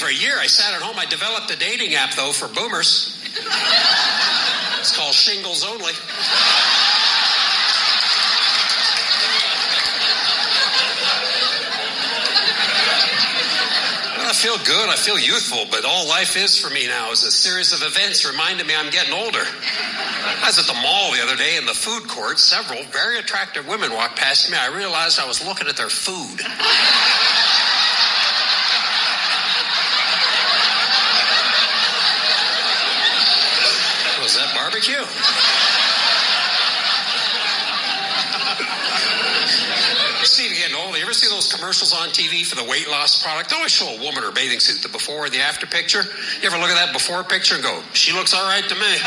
a year. I sat at home. I developed a dating app, though, for boomers. It's called Shingles Only. I feel good. I feel youthful, but all life is for me now is a series of events reminding me I'm getting older. I was at the mall the other day in the food court. Several very attractive women walked past me. I realized I was looking at their food. Was that barbecue? Steve, getting old. You ever see those commercials on TV for the weight loss product? They always show a woman in her bathing suit, the before or the after picture. You ever look at that before picture and go, she looks all right to me?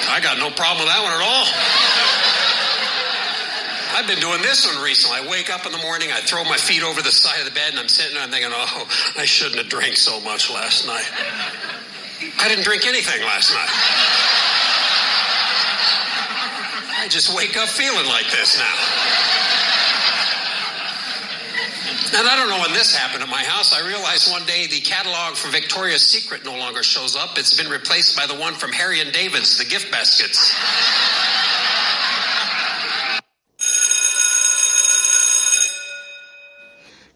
I got no problem with that one at all. I've been doing this one recently. I wake up in the morning, I throw my feet over the side of the bed, and I'm sitting there and thinking, oh, I shouldn't have drank so much last night. I didn't drink anything last night. I just wake up feeling like this now. And I don't know when this happened at my house. I realized one day the catalog for Victoria's Secret no longer shows up. It's been replaced by the one from Harry and David's, the gift baskets.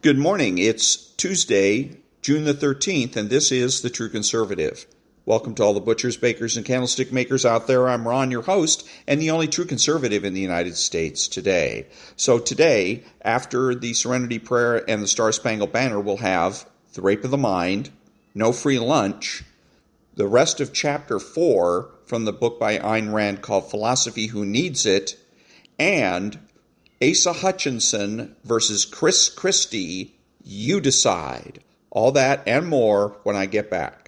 Good morning. It's Tuesday, June the 13th, and this is The True Conservative. Welcome to all the butchers, bakers, and candlestick makers out there. I'm Ron, your host, and the only true conservative in the United States today. So today, after the Serenity Prayer and the Star-Spangled Banner, we'll have The Rape of the Mind, No Free Lunch, the rest of Chapter 4 from the book by Ayn Rand called Philosophy Who Needs It, and Asa-Hutchinson versus Chris-Christie, You Decide. All that and more when I get back.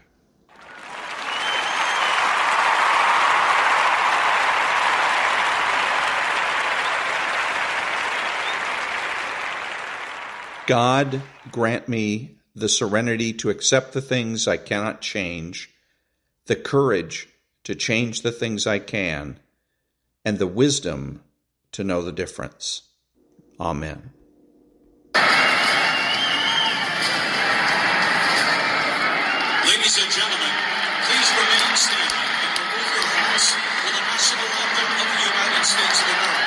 God, grant me the serenity to accept the things I cannot change, the courage to change the things I can, and the wisdom to know the difference. Amen. Ladies and gentlemen, please remain standing and remove your hats for the national anthem of the United States of America.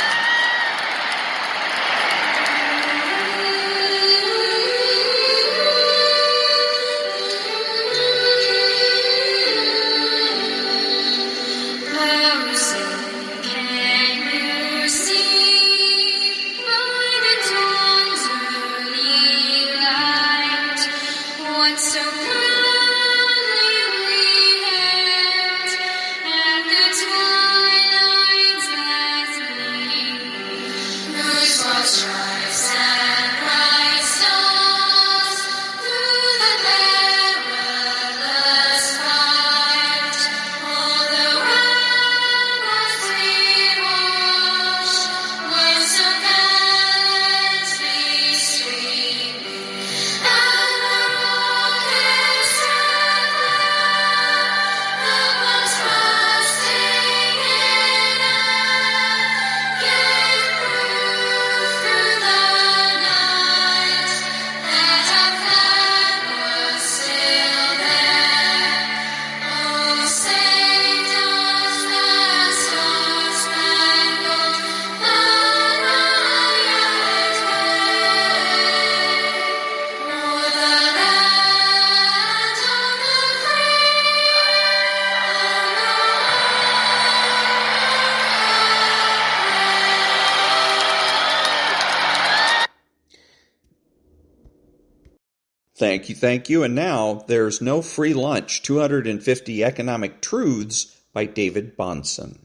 Thank you. And now, there's No Free Lunch, 250 Economic Truths by David-Bahnsen.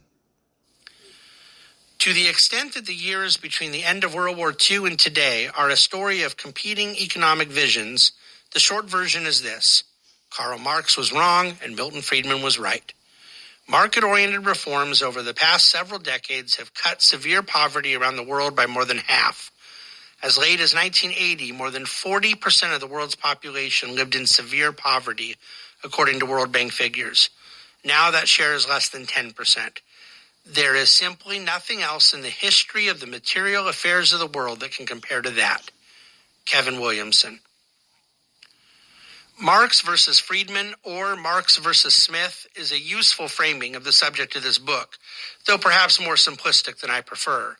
To the extent that the years between the end of World War II and today are a story of competing economic visions, the short version is this. Karl Marx was wrong and Milton Friedman was right. Market-oriented reforms over the past several decades have cut severe poverty around the world by more than half. As late as 1980, more than 40% of the world's population lived in severe poverty, according to World Bank figures. Now that share is less than 10%. There is simply nothing else in the history of the material affairs of the world that can compare to that. Kevin Williamson. Marx versus Friedman or Marx versus Smith is a useful framing of the subject of this book, though perhaps more simplistic than I prefer.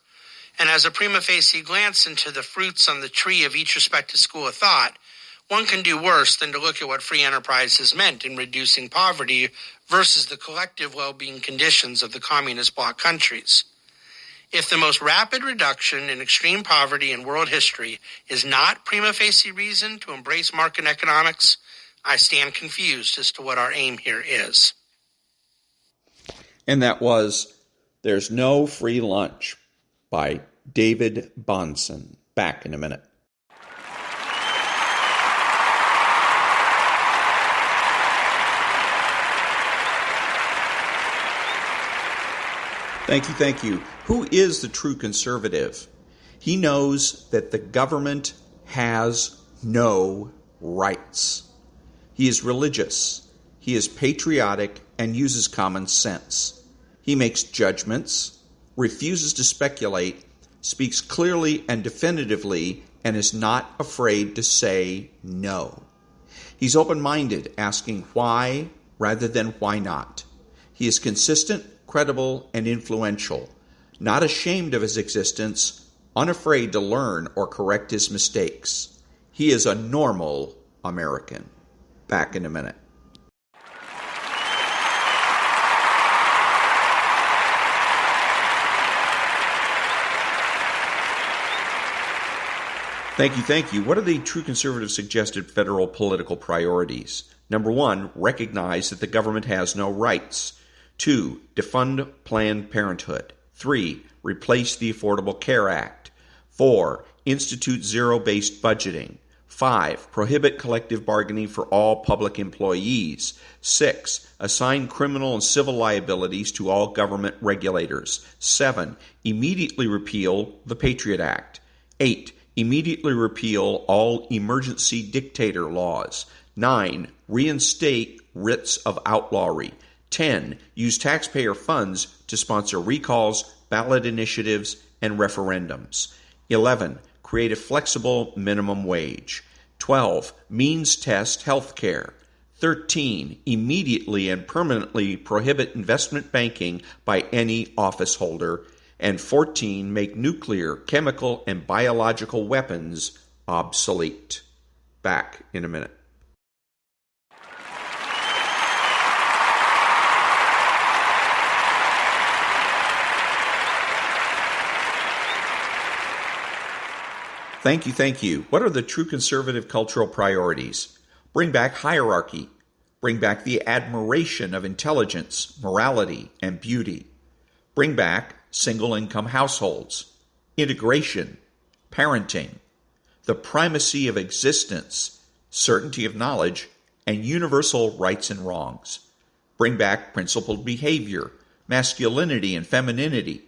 And as a prima facie glance into the fruits on the tree of each respective school of thought, one can do worse than to look at what free enterprise has meant in reducing poverty versus the collective well-being conditions of the communist bloc countries. If the most rapid reduction in extreme poverty in world history is not prima facie reason to embrace market economics, I stand confused as to what our aim here is. And that was There's No Free Lunch by David-Bahnsen. Back in a minute. Thank you. Who is the true conservative? He knows that the government has no rights. He is religious. He is patriotic and uses common sense. He makes judgments, refuses to speculate, speaks clearly and definitively, and is not afraid to say no. He's open-minded, asking why rather than why not. He is consistent, credible, and influential, not ashamed of his existence, unafraid to learn or correct his mistakes. He is a normal American. Back in a minute. Thank you. What are the true conservative suggested federal political priorities? Number 1, recognize that the government has no rights. 2, defund Planned Parenthood. 3, replace the Affordable Care Act. 4, institute zero-based budgeting. 5, prohibit collective bargaining for all public employees. 6, assign criminal and civil liabilities to all government regulators. 7, immediately repeal the Patriot Act. 8, immediately repeal all emergency dictator laws. 9, reinstate writs of outlawry. 10, use taxpayer funds to sponsor recalls, ballot initiatives, and referendums. 11, create a flexible minimum wage. 12, means test health care. 13, immediately and permanently prohibit investment banking by any office holder. And 14, make nuclear, chemical, and biological weapons obsolete. Back in a minute. Thank you. What are the true conservative cultural priorities? Bring back hierarchy. Bring back the admiration of intelligence, morality, and beauty. Bring back single-income households, integration, parenting, the primacy of existence, certainty of knowledge, and universal rights and wrongs. Bring back principled behavior, masculinity and femininity.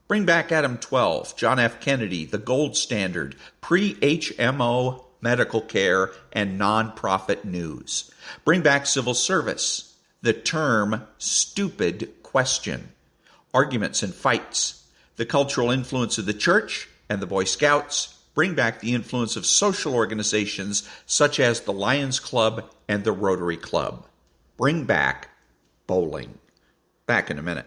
Bring back Adam 12, John F. Kennedy, the gold standard, pre-HMO medical care, and nonprofit news. Bring back civil service, the term stupid question, arguments and fights, the cultural influence of the church and the Boy Scouts. Bring back the influence of social organizations such as the Lions Club and the Rotary Club. Bring back bowling. Back in a minute.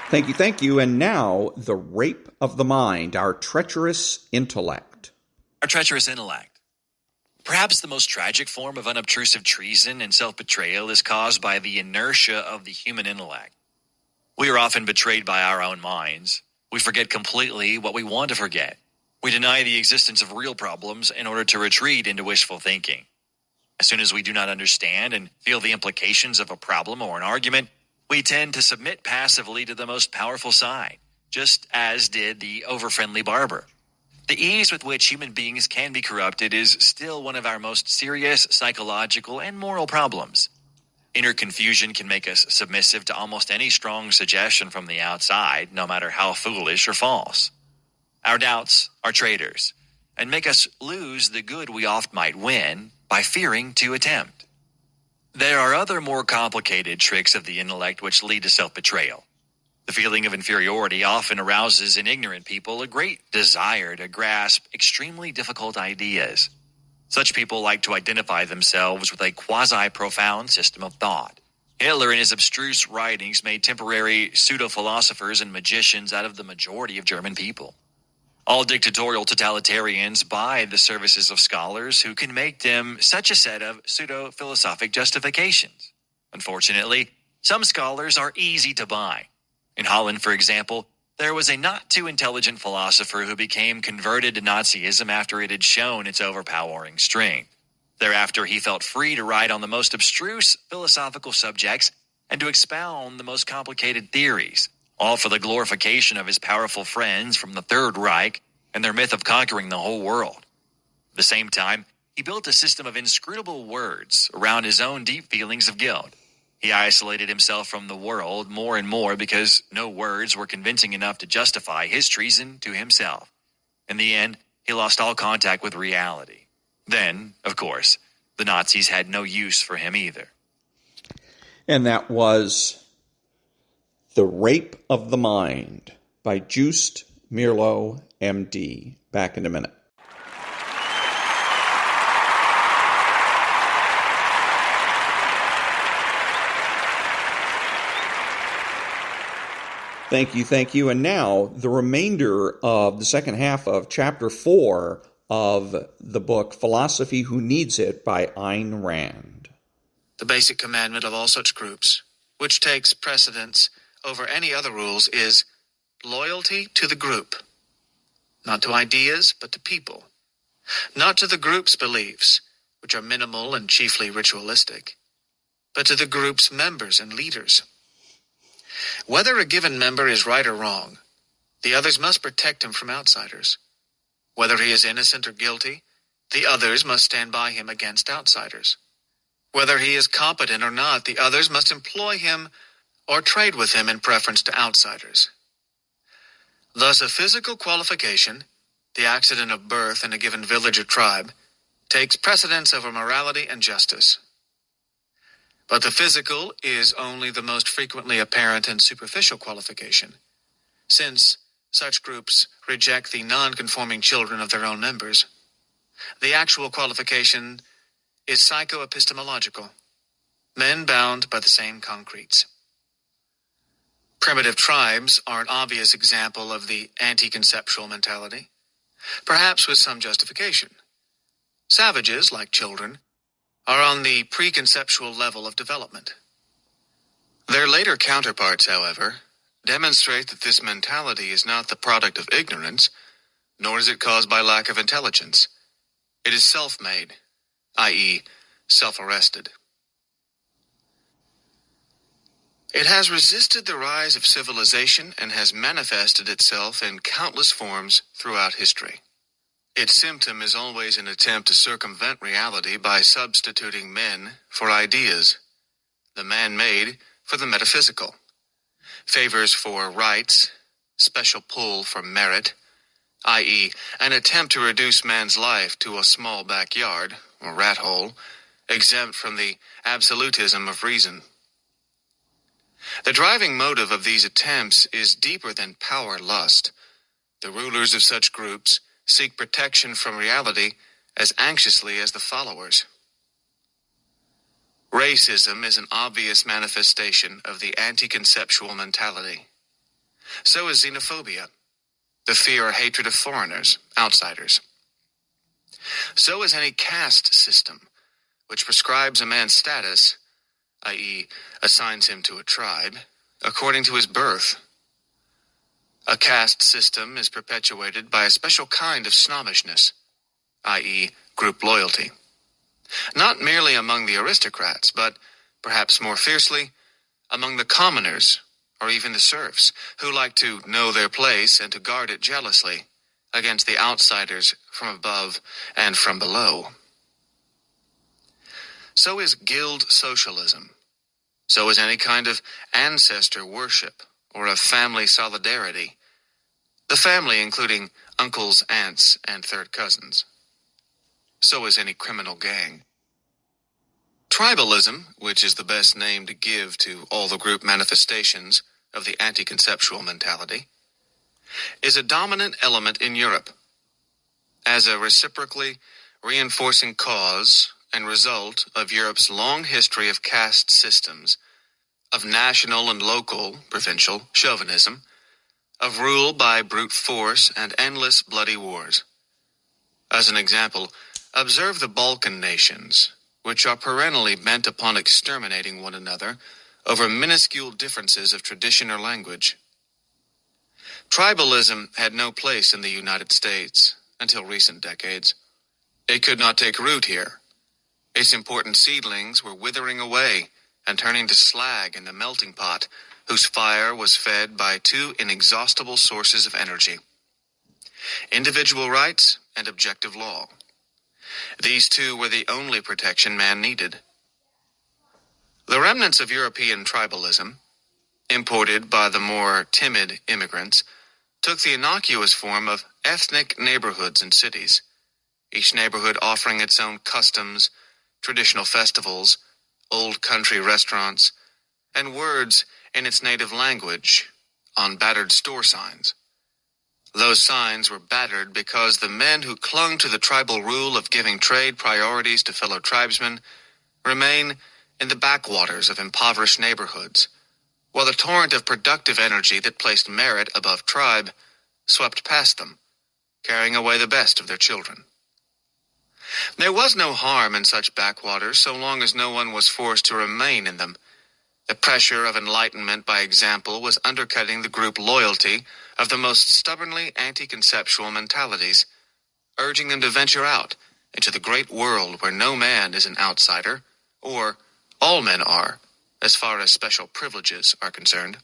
Thank you. And now, the rape of the mind, our treacherous intellect. Our treacherous intellect. Perhaps the most tragic form of unobtrusive treason and self-betrayal is caused by the inertia of the human intellect. We are often betrayed by our own minds. We forget completely what we want to forget. We deny the existence of real problems in order to retreat into wishful thinking. As soon as we do not understand and feel the implications of a problem or an argument, we tend to submit passively to the most powerful side, just as did the over-friendly barber. The ease with which human beings can be corrupted is still one of our most serious psychological and moral problems. Inner confusion can make us submissive to almost any strong suggestion from the outside, no matter how foolish or false. Our doubts are traitors and make us lose the good we oft might win by fearing to attempt. There are other more complicated tricks of the intellect which lead to self-betrayal. The feeling of inferiority often arouses in ignorant people a great desire to grasp extremely difficult ideas. Such people like to identify themselves with a quasi-profound system of thought. Hitler in his abstruse writings made temporary pseudo-philosophers and magicians out of the majority of German people. All dictatorial totalitarians buy the services of scholars who can make them such a set of pseudo-philosophic justifications. Unfortunately, some scholars are easy to buy. In Holland, for example, there was a not-too-intelligent philosopher who became converted to Nazism after it had shown its overpowering strength. Thereafter, he felt free to write on the most abstruse philosophical subjects and to expound the most complicated theories, all for the glorification of his powerful friends from the Third Reich and their myth of conquering the whole world. At the same time, he built a system of inscrutable words around his own deep feelings of guilt. He isolated himself from the world more and more because no words were convincing enough to justify his treason to himself. In the end, he lost all contact with reality. Then, of course, the Nazis had no use for him either. And that was The Rape of the Mind by Joost-Meerlo, M.D. Back in a minute. Thank you. And now, the remainder of the second half of Chapter 4 of the book Philosophy Who Needs It by Ayn Rand. The basic commandment of all such groups, which takes precedence over any other rules, is loyalty to the group. Not to ideas, but to people. Not to the group's beliefs, which are minimal and chiefly ritualistic, but to the group's members and leaders. Whether a given member is right or wrong, the others must protect him from outsiders. Whether he is innocent or guilty, the others must stand by him against outsiders. Whether he is competent or not, the others must employ him or trade with him in preference to outsiders. Thus, a physical qualification, the accident of birth in a given village or tribe, takes precedence over morality and justice. But the physical is only the most frequently apparent and superficial qualification, since such groups reject the non-conforming children of their own members. The actual qualification is psycho-epistemological, men bound by the same concretes. Primitive tribes are an obvious example of the anti-conceptual mentality, perhaps with some justification. Savages, like children, are on the preconceptual level of development. Their later counterparts, however, demonstrate that this mentality is not the product of ignorance, nor is it caused by lack of intelligence. It is self-made, i.e., self-arrested. It has resisted the rise of civilization and has manifested itself in countless forms throughout history. Its symptom is always an attempt to circumvent reality by substituting men for ideas, the man-made for the metaphysical, favors for rights, special pull for merit, i.e., an attempt to reduce man's life to a small backyard, or rat hole, exempt from the absolutism of reason. The driving motive of these attempts is deeper than power lust. The rulers of such groups seek protection from reality as anxiously as the followers. Racism is an obvious manifestation of the anti-conceptual mentality. So is xenophobia, the fear or hatred of foreigners, outsiders. So is any caste system, which prescribes a man's status, i.e., assigns him to a tribe, according to his birth. A caste system is perpetuated by a special kind of snobbishness, i.e., group loyalty. Not merely among the aristocrats, but, perhaps more fiercely, among the commoners, or even the serfs, who like to know their place and to guard it jealously against the outsiders from above and from below. So is guild socialism. So is any kind of ancestor worship or of family solidarity. The family including uncles, aunts, and third cousins. So is any criminal gang. Tribalism, which is the best name to give to all the group manifestations of the anti-conceptual mentality, is a dominant element in Europe. As a reciprocally reinforcing cause and result of Europe's long history of caste systems, of national and local, provincial chauvinism, of rule by brute force and endless bloody wars. As an example, observe the Balkan nations, which are perennially bent upon exterminating one another over minuscule differences of tradition or language. Tribalism had no place in the United States until recent decades. It could not take root here. Its important seedlings were withering away and turning to slag in the melting pot, whose fire was fed by two inexhaustible sources of energy: individual rights and objective law. These two were the only protection man needed. The remnants of European tribalism, imported by the more timid immigrants, took the innocuous form of ethnic neighborhoods and cities, each neighborhood offering its own customs, traditional festivals, old country restaurants, and words in its native language on battered store signs. Those signs were battered because the men who clung to the tribal rule of giving trade priorities to fellow tribesmen remain in the backwaters of impoverished neighborhoods, while the torrent of productive energy that placed merit above tribe swept past them, carrying away the best of their children. There was no harm in such backwaters so long as no one was forced to remain in them. The pressure of enlightenment by example was undercutting the group loyalty of the most stubbornly anti-conceptual mentalities, urging them to venture out into the great world where no man is an outsider, or all men are, as far as special privileges are concerned.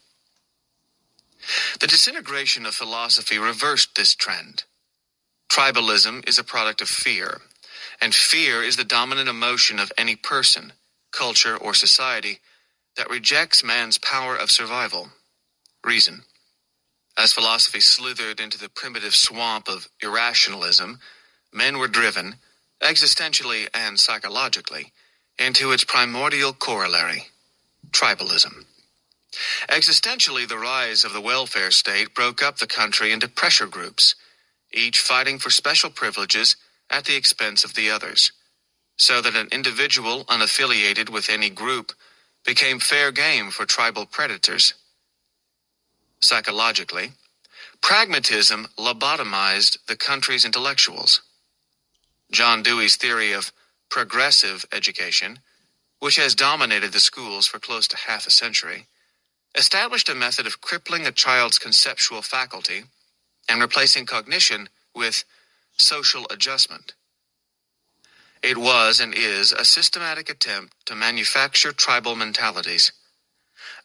The disintegration of philosophy reversed this trend. Tribalism is a product of fear, and fear is the dominant emotion of any person, culture, or society that rejects man's power of survival, reason. As philosophy slithered into the primitive swamp of irrationalism, men were driven, existentially and psychologically, into its primordial corollary, tribalism. Existentially, the rise of the welfare state broke up the country into pressure groups, each fighting for special privileges at the expense of the others, so that an individual unaffiliated with any group became fair game for tribal predators. Psychologically, pragmatism lobotomized the country's intellectuals. John Dewey's theory of progressive education, which has dominated the schools for close to half a century, established a method of crippling a child's conceptual faculty and replacing cognition with social adjustment. It was and is a systematic attempt to manufacture tribal mentalities.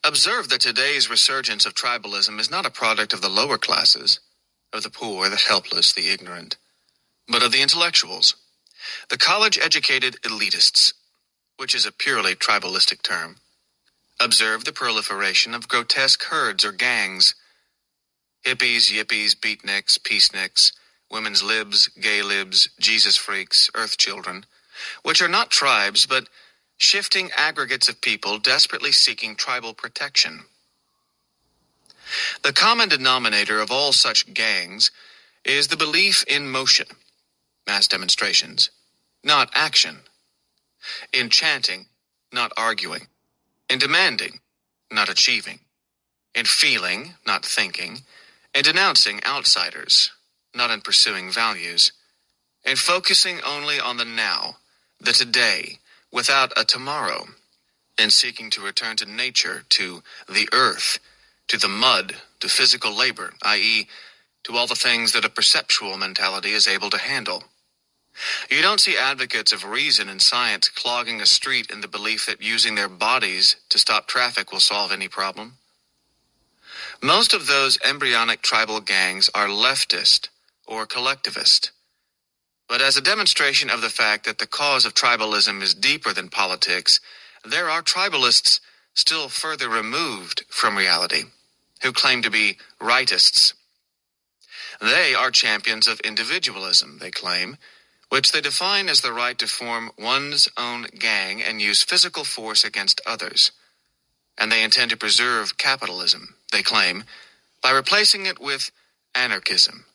Observe that today's resurgence of tribalism is not a product of the lower classes, of the poor, the helpless, the ignorant, but of the intellectuals, the college-educated elitists, which is a purely tribalistic term. Observe the proliferation of grotesque herds or gangs: hippies, yippies, beatniks, peaceniks, women's libs, gay libs, Jesus freaks, earth children, which are not tribes but shifting aggregates of people desperately seeking tribal protection. The common denominator of all such gangs is the belief in motion, mass demonstrations, not action, in chanting, not arguing, in demanding, not achieving, in feeling, not thinking, in denouncing outsiders, not in pursuing values, in focusing only on the now, the today, without a tomorrow, in seeking to return to nature, to the earth, to the mud, to physical labor, i.e., to all the things that a perceptual mentality is able to handle. You don't see advocates of reason and science clogging a street in the belief that using their bodies to stop traffic will solve any problem. Most of those embryonic tribal gangs are leftist or collectivist. But as a demonstration of the fact that the cause of tribalism is deeper than politics, there are tribalists still further removed from reality, who claim to be rightists. They are champions of individualism, they claim, which they define as the right to form one's own gang and use physical force against others. And they intend to preserve capitalism, they claim, by replacing it with anarchism,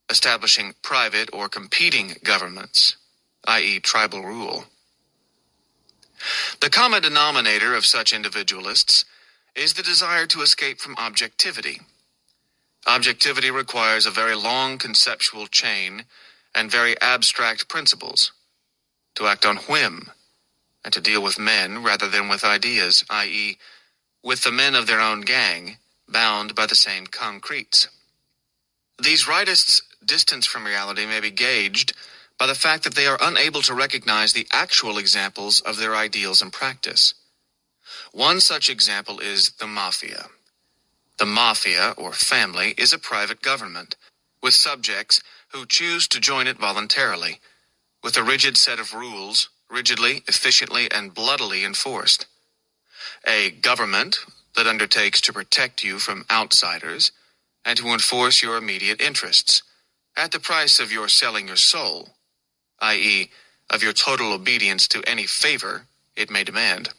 establishing private or competing governments, i.e. tribal rule. The common denominator of such individualists is the desire to escape from objectivity. Objectivity requires a very long conceptual chain and very abstract principles, to act on whim, and to deal with men rather than with ideas, i.e., with the men of their own gang, bound by the same concretes. These rightists' distance from reality may be gauged by the fact that they are unable to recognize the actual examples of their ideals and practice. One such example is the mafia. The mafia, or family, is a private government, with subjects who choose to join it voluntarily, with a rigid set of rules, rigidly, efficiently, and bloodily enforced. A government that undertakes to protect you from outsiders and to enforce your immediate interests, at the price of your selling your soul, i.e., of your total obedience to any favor it may demand.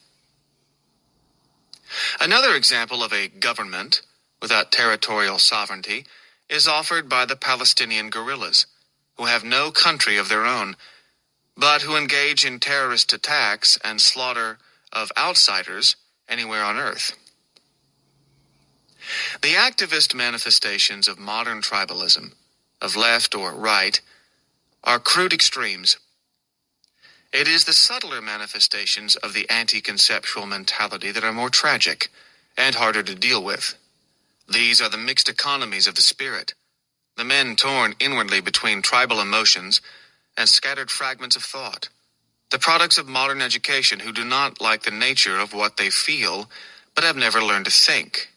Another example of a government without territorial sovereignty is offered by the Palestinian guerrillas, who have no country of their own, but who engage in terrorist attacks and slaughter of outsiders anywhere on earth. The activist manifestations of modern tribalism, of left or right, are crude extremes. It is the subtler manifestations of the anti-conceptual mentality that are more tragic and harder to deal with. These are the mixed economies of the spirit, the men torn inwardly between tribal emotions and scattered fragments of thought, the products of modern education who do not like the nature of what they feel, but have never learned to think.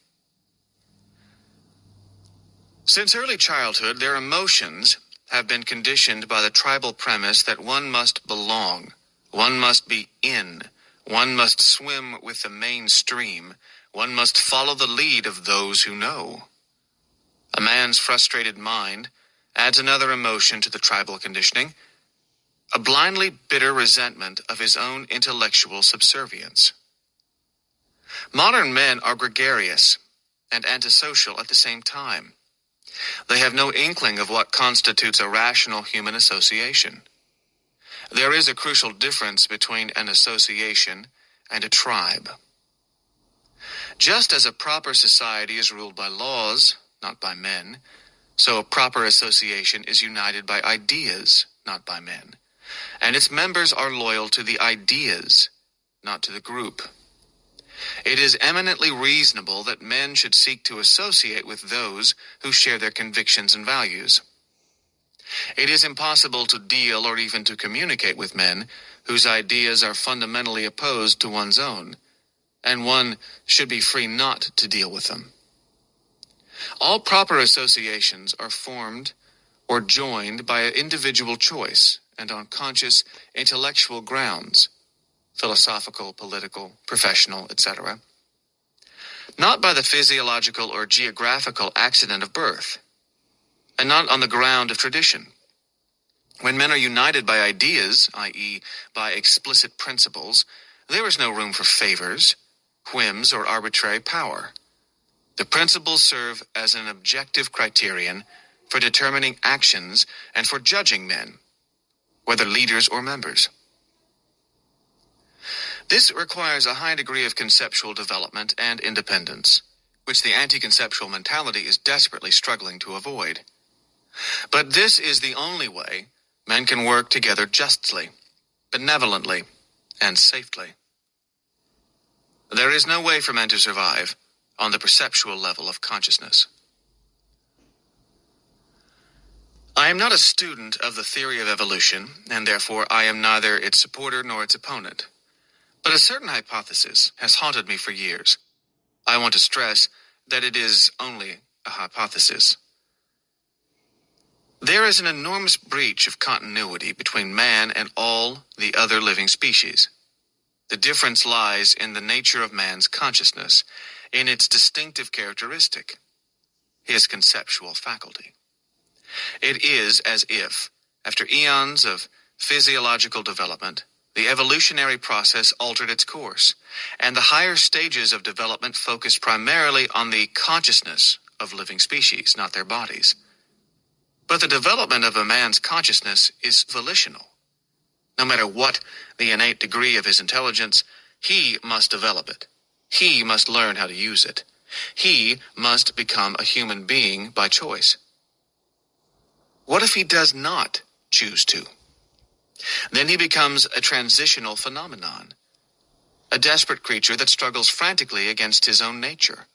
Since early childhood, their emotions have been conditioned by the tribal premise that one must belong, one must be in, one must swim with the mainstream, one must follow the lead of those who know. A man's frustrated mind adds another emotion to the tribal conditioning, a blindly bitter resentment of his own intellectual subservience. Modern men are gregarious and antisocial at the same time. They have no inkling of what constitutes a rational human association. There is a crucial difference between an association and a tribe. Just as a proper society is ruled by laws, not by men, so a proper association is united by ideas, not by men, and its members are loyal to the ideas, not to the group. It is eminently reasonable that men should seek to associate with those who share their convictions and values. It is impossible to deal or even to communicate with men whose ideas are fundamentally opposed to one's own, and one should be free not to deal with them. All proper associations are formed or joined by individual choice and on conscious intellectual grounds, philosophical, political, professional, etc., not by the physiological or geographical accident of birth, and not on the ground of tradition. When men are united by ideas, i.e., by explicit principles, there is no room for favors, whims, or arbitrary power. The principles serve as an objective criterion for determining actions and for judging men, whether leaders or members. This requires a high degree of conceptual development and independence, which the anti-conceptual mentality is desperately struggling to avoid. But this is the only way men can work together justly, benevolently, and safely. There is no way for men to survive on the perceptual level of consciousness. I am not a student of the theory of evolution, and therefore I am neither its supporter nor its opponent. But a certain hypothesis has haunted me for years. I want to stress that it is only a hypothesis. There is an enormous breach of continuity between man and all the other living species. The difference lies in the nature of man's consciousness, in its distinctive characteristic, his conceptual faculty. It is as if, After eons of physiological development, the evolutionary process altered its course, and the higher stages of development focused primarily on the consciousness of living species, not their bodies. But the development of a man's consciousness is volitional. No matter what the innate degree of his intelligence, he must develop it. He must learn how to use it. He must become a human being by choice. What if he does not choose to? Then he becomes a transitional phenomenon, a desperate creature that struggles frantically against his own nature,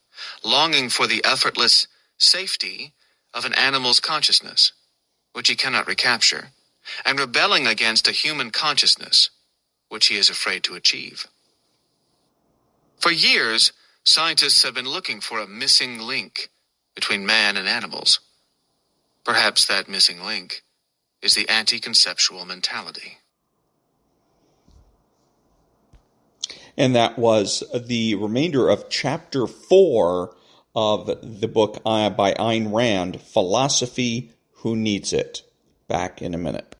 longing for the effortless safety of an animal's consciousness, which he cannot recapture, and rebelling against a human consciousness, which he is afraid to achieve. For years, scientists have been looking for a missing link between man and animals. Perhaps that missing link is the anti-conceptual mentality. And that was the remainder of Chapter 4 of the book by Ayn Rand, Philosophy, Who Needs It? Back in a minute.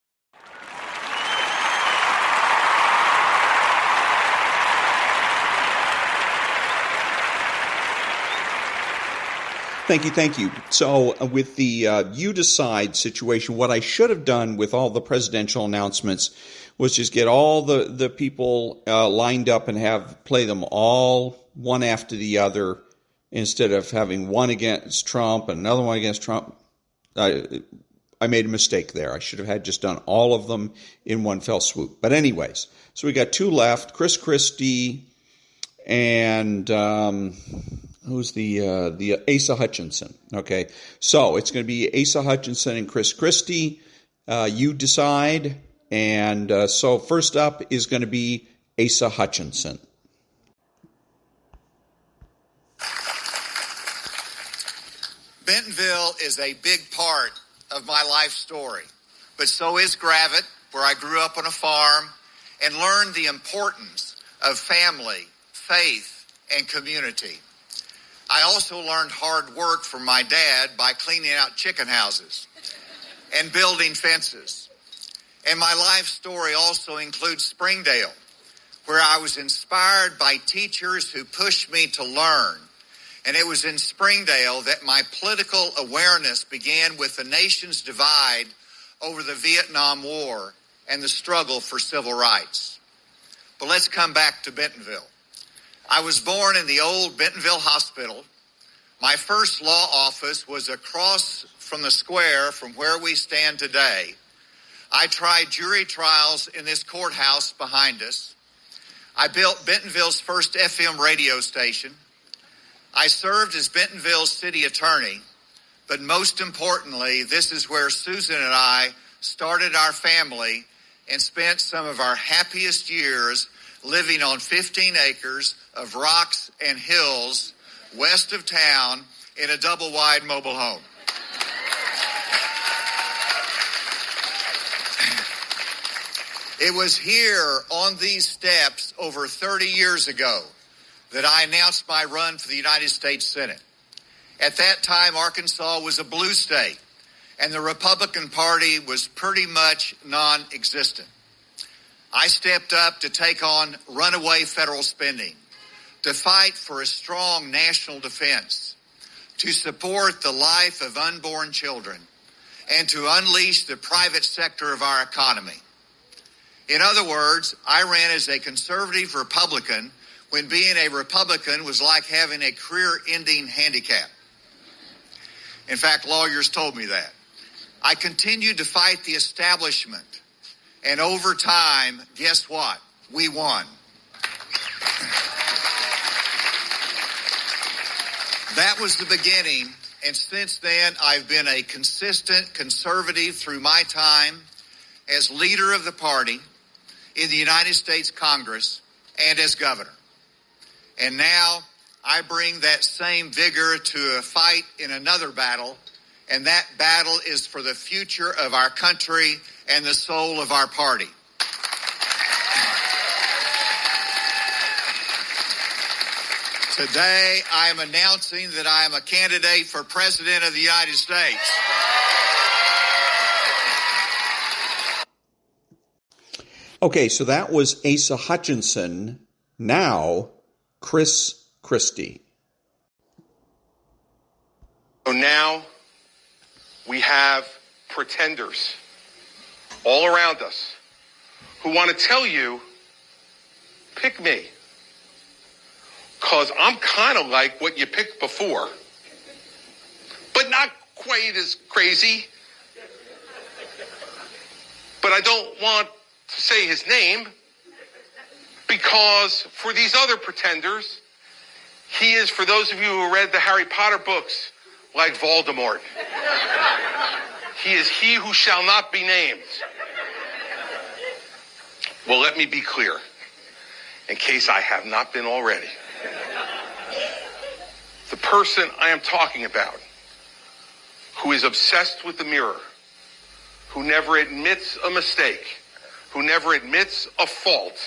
Thank you. So with the you decide situation, what I should have done with all the presidential announcements was just get all the people lined up and play them all one after the other instead of having one against Trump and another one against Trump. I made a mistake there. I should have had just done all of them in one fell swoop. But anyways, so we got two left, Chris-Christie and who's the Asa-Hutchinson. Okay, so it's going to be Asa-Hutchinson and Chris-Christie. You decide. And so first up is going to be Asa-Hutchinson. Bentonville is a big part of my life story, but so is Gravett, where I grew up on a farm and learned the importance of family, faith, and community. I also learned hard work from my dad by cleaning out chicken houses and building fences. And my life story also includes Springdale, where I was inspired by teachers who pushed me to learn. And it was in Springdale that my political awareness began with the nation's divide over the Vietnam War and the struggle for civil rights. But let's come back to Bentonville. I was born in the old Bentonville Hospital. My first law office was across from the square from where we stand today. I tried jury trials in this courthouse behind us. I built Bentonville's first FM radio station. I served as Bentonville's city attorney. But most importantly, this is where Susan and I started our family and spent some of our happiest years living on 15 acres of rocks and hills west of town in a double-wide mobile home. It was here on these steps over 30 years ago that I announced my run for the United States Senate. At that time, Arkansas was a blue state, and the Republican Party was pretty much non-existent. I stepped up to take on runaway federal spending, to fight for a strong national defense, to support the life of unborn children, and to unleash the private sector of our economy. In other words, I ran as a conservative Republican when being a Republican was like having a career-ending handicap. In fact, lawyers told me that. I continued to fight the establishment, and over time, guess what? We won. That was the beginning, and since then, I've been a consistent conservative through my time as leader of the party in the United States Congress and as governor. And now I bring that same vigor to a fight in another battle, and that battle is for the future of our country and the soul of our party. Today, I am announcing that I am a candidate for President of the United States. Okay, so that was Asa-Hutchinson. Now, Chris-Christie. So now we have pretenders all around us who want to tell you, pick me. Because I'm kind of like what you picked before, but not quite as crazy. But I don't want to say his name because for these other pretenders, he is, for those of you who read the Harry Potter books, like Voldemort. He is he who shall not be named. Well, let me be clear, in case I have not been already. The person I am talking about, who is obsessed with the mirror, who never admits a mistake, who never admits a fault,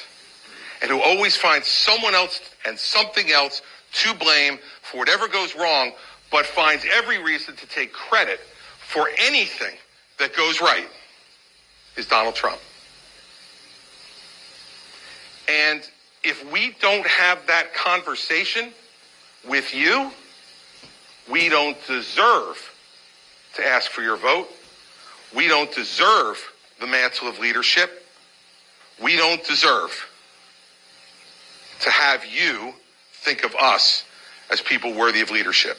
and who always finds someone else and something else to blame for whatever goes wrong, but finds every reason to take credit for anything that goes right, is Donald Trump. And if we don't have that conversation with you, we don't deserve to ask for your vote. We don't deserve the mantle of leadership. We don't deserve to have you think of us as people worthy of leadership.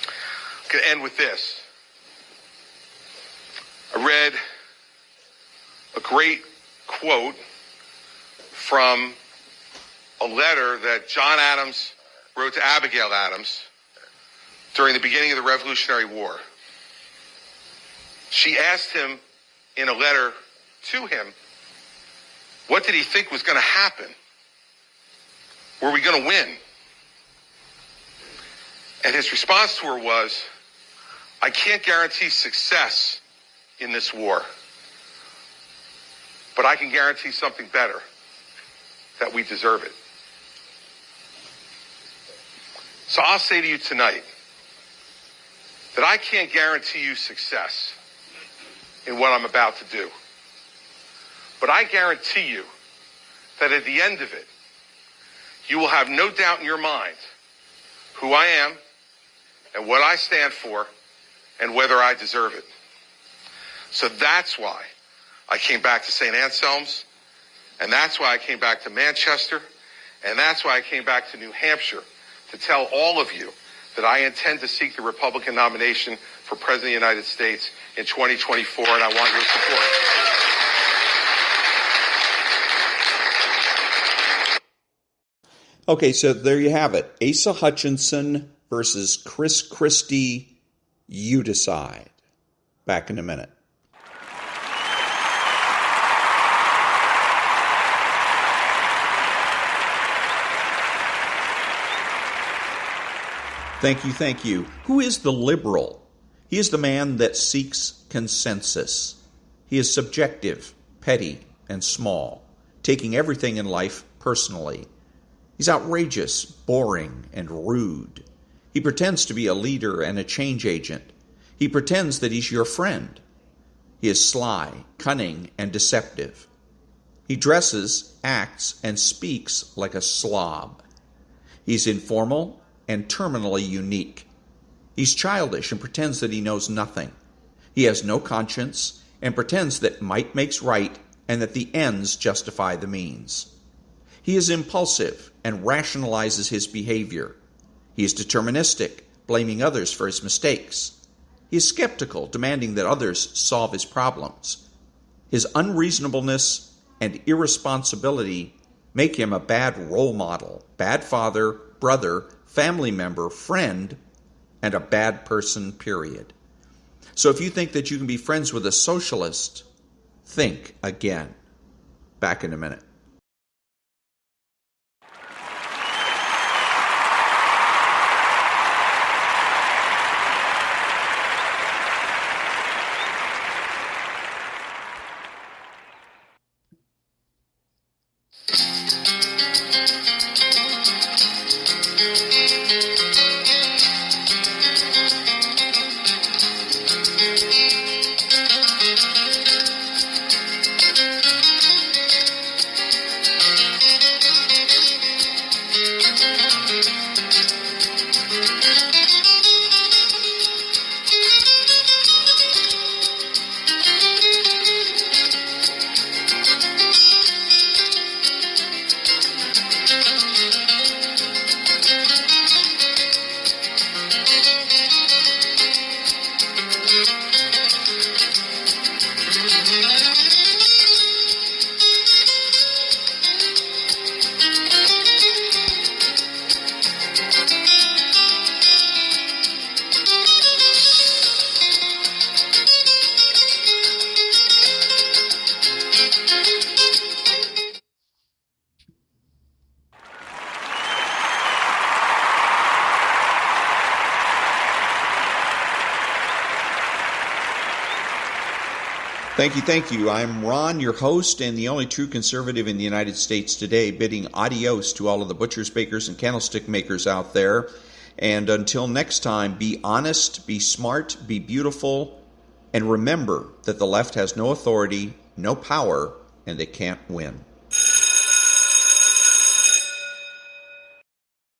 I'm going to end with this. I read a great quote from a letter that John Adams wrote to Abigail Adams during the beginning of the Revolutionary War. She asked him in a letter to him, what did he think was going to happen? Were we going to win? And his response to her was, I can't guarantee success in this war, but I can guarantee something better, that we deserve it. So I'll say to you tonight that I can't guarantee you success in what I'm about to do. But I guarantee you that at the end of it, you will have no doubt in your mind who I am and what I stand for and whether I deserve it. So that's why I came back to St. Anselm's, and that's why I came back to Manchester, and that's why I came back to New Hampshire to tell all of you that I intend to seek the Republican nomination for President of the United States in 2024, and I want your support. Okay, so there you have it. Asa-Hutchinson versus Chris-Christie. You decide. Back in a minute. Thank you. Who is the liberal? He is the man that seeks consensus. He is subjective, petty, and small, taking everything in life personally. He's outrageous, boring, and rude. He pretends to be a leader and a change agent. He pretends that he's your friend. He is sly, cunning, and deceptive. He dresses, acts, and speaks like a slob. He's informal and terminally unique. He's childish and pretends that he knows nothing. He has no conscience and pretends that might makes right and that the ends justify the means. He is impulsive and rationalizes his behavior. He is deterministic, blaming others for his mistakes. He is skeptical, demanding that others solve his problems. His unreasonableness and irresponsibility make him a bad role model, bad father, brother, family member, friend, and a bad person, period. So if you think that you can be friends with a socialist, think again. Back in a minute. Thank you. I'm Ron, your host and the only true conservative in the United States today, bidding adios to all of the butchers, bakers, and candlestick makers out there. And until next time, be honest, be smart, be beautiful, and remember that the left has no authority, no power, and they can't win.